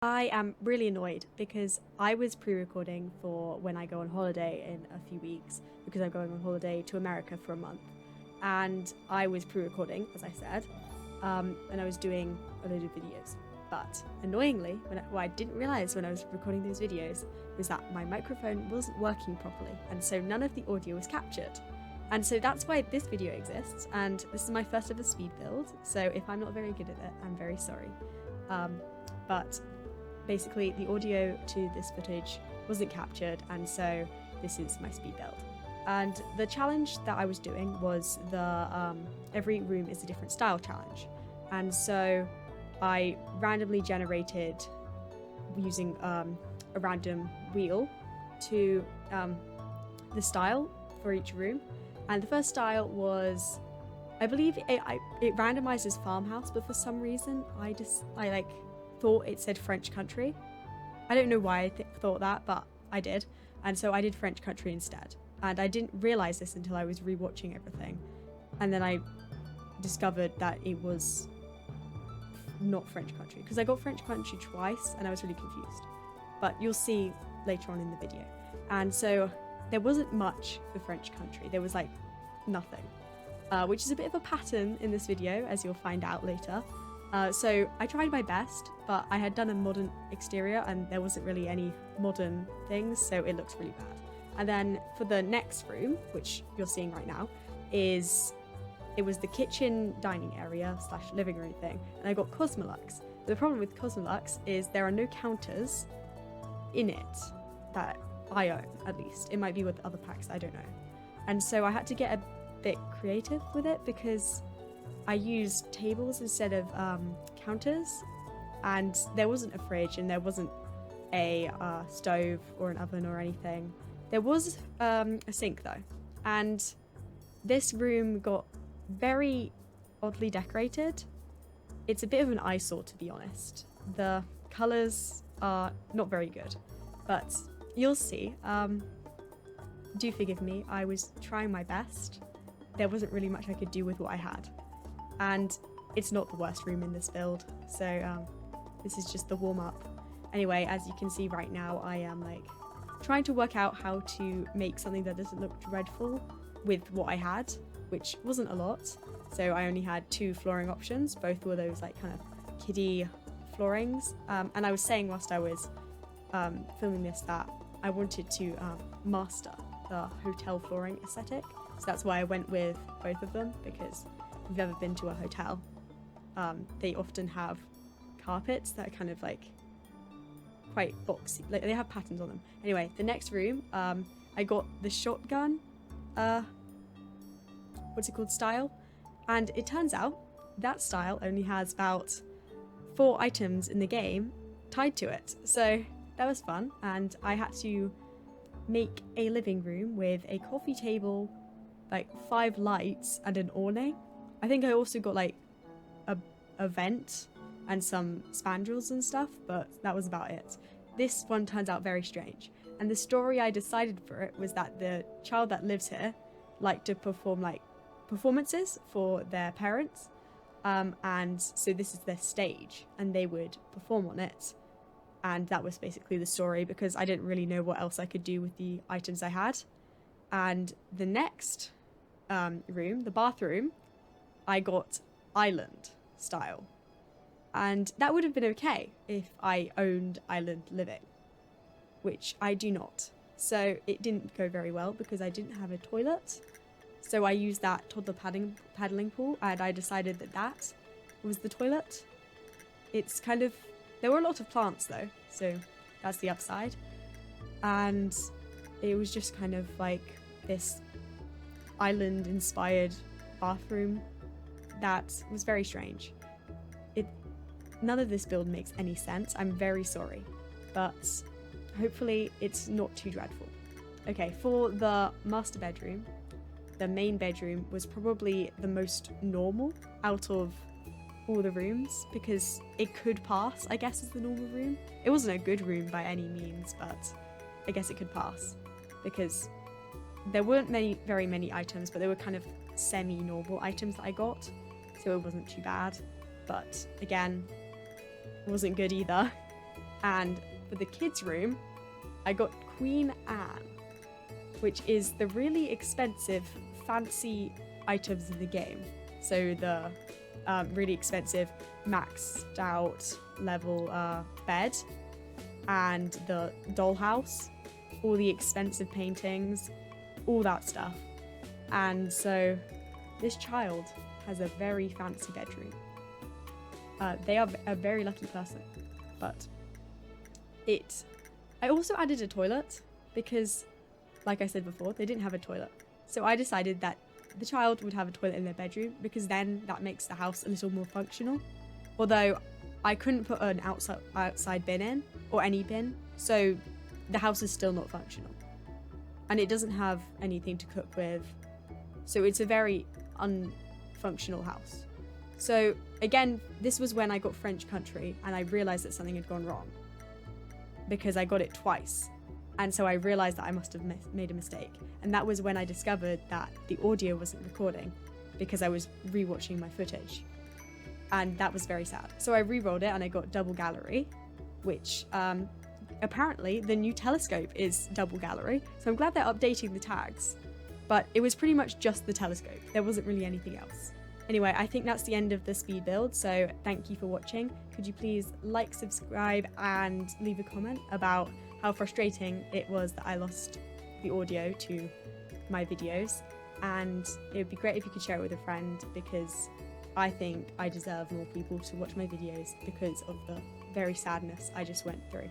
I am really annoyed because I was pre-recording for when I go on holiday in a few weeks because I'm going on holiday to America for a month. And I was pre-recording, as I said, and I was doing a load of videos. But annoyingly, what I didn't realize when I was recording those videos was that my microphone wasn't working properly, and so none of the audio was captured. And so that's why this video exists, and this is my first ever speed build, so if I'm not very good at it, I'm very sorry. But basically the audio to this footage wasn't captured, and so this is my speed build. And the challenge that I was doing was the every room is a different style challenge, and so I randomly generated using a random wheel to the style for each room. And the first style was, I believe it randomizes farmhouse, but for some reason I thought it said French country. I don't know why I thought that, but I did. And so I did French country instead. And I didn't realize this until I was rewatching everything. And then I discovered that it was not French country, because I got French country twice and I was really confused. But you'll see later on in the video. And so there wasn't much for French country. There was like nothing, which is a bit of a pattern in this video, as you'll find out later. So I tried my best, but I had done a modern exterior and there wasn't really any modern things, so it looks really bad. And then for the next room, which you're seeing right now, it was the kitchen dining area / living room thing, and I got Cosmolux. The problem with Cosmolux is there are no counters in it that I own, at least. It might be with other packs, I don't know. And so I had to get a bit creative with it because I used tables instead of counters, and there wasn't a fridge and there wasn't a stove or an oven or anything. There was a sink though, and this room got very oddly decorated. It's a bit of an eyesore, to be honest. The colours are not very good, but you'll see. Do forgive me, I was trying my best. There wasn't really much I could do with what I had. And it's not the worst room in this build, so this is just the warm-up. Anyway, as you can see right now, I am trying to work out how to make something that doesn't look dreadful with what I had, which wasn't a lot. So I only had 2 flooring options. Both were those kind of kiddie floorings. And I was saying whilst I was filming this that I wanted to master the hotel flooring aesthetic. So that's why I went with both of them, because if you've ever been to a hotel, they often have carpets that are kind of quite boxy. They have patterns on them. Anyway, the next room, I got the shotgun, what's it called, style. And it turns out that style only has about 4 items in the game tied to it. So that was fun. And I had to make a living room with a coffee table, 5 lights and an awning. I think I also got a vent and some spandrels and stuff, but that was about it. This one turns out very strange. And the story I decided for it was that the child that lives here liked to perform performances for their parents. And so this is their stage and they would perform on it. And that was basically the story, because I didn't really know what else I could do with the items I had. And the next room, the bathroom, I got island style. And that would have been okay if I owned island living, which I do not. So it didn't go very well because I didn't have a toilet. So I used that toddler paddling pool, and I decided that was the toilet. It's there were a lot of plants though, so that's the upside. And it was just this island-inspired bathroom that was very strange. None of this build makes any sense. I'm very sorry, but hopefully it's not too dreadful. Okay, for the master bedroom, the main bedroom was probably the most normal out of all the rooms, because it could pass, I guess, as the normal room. It wasn't a good room by any means, but I guess it could pass because there weren't very many items, but they were kind of semi-normal items that I got, so it wasn't too bad. But again, it wasn't good either. And for the kids' room, I got Queen Anne, which is the really expensive, fancy items in the game. So the really expensive, maxed out level bed, and the dollhouse, all the expensive paintings, all that stuff. And so this child has a very fancy bedroom. They are a very lucky person, but I also added a toilet because, like I said before, they didn't have a toilet. So I decided that the child would have a toilet in their bedroom because then that makes the house a little more functional. Although I couldn't put an outside bin in, or any bin, so the house is still not functional. And it doesn't have anything to cook with, so it's a very unfunctional house. So again, this was when I got French Country and I realised that something had gone wrong because I got it twice. And so I realised that I must have made a mistake. And that was when I discovered that the audio wasn't recording because I was rewatching my footage. And that was very sad. So I re-rolled it and I got double gallery, which apparently the new telescope is double gallery. So I'm glad they're updating the tags. But it was pretty much just the telescope. There wasn't really anything else. Anyway, I think that's the end of the speed build, so thank you for watching. Could you please like, subscribe, and leave a comment about how frustrating it was that I lost the audio to my videos. And it would be great if you could share it with a friend, because I think I deserve more people to watch my videos because of the very sadness I just went through.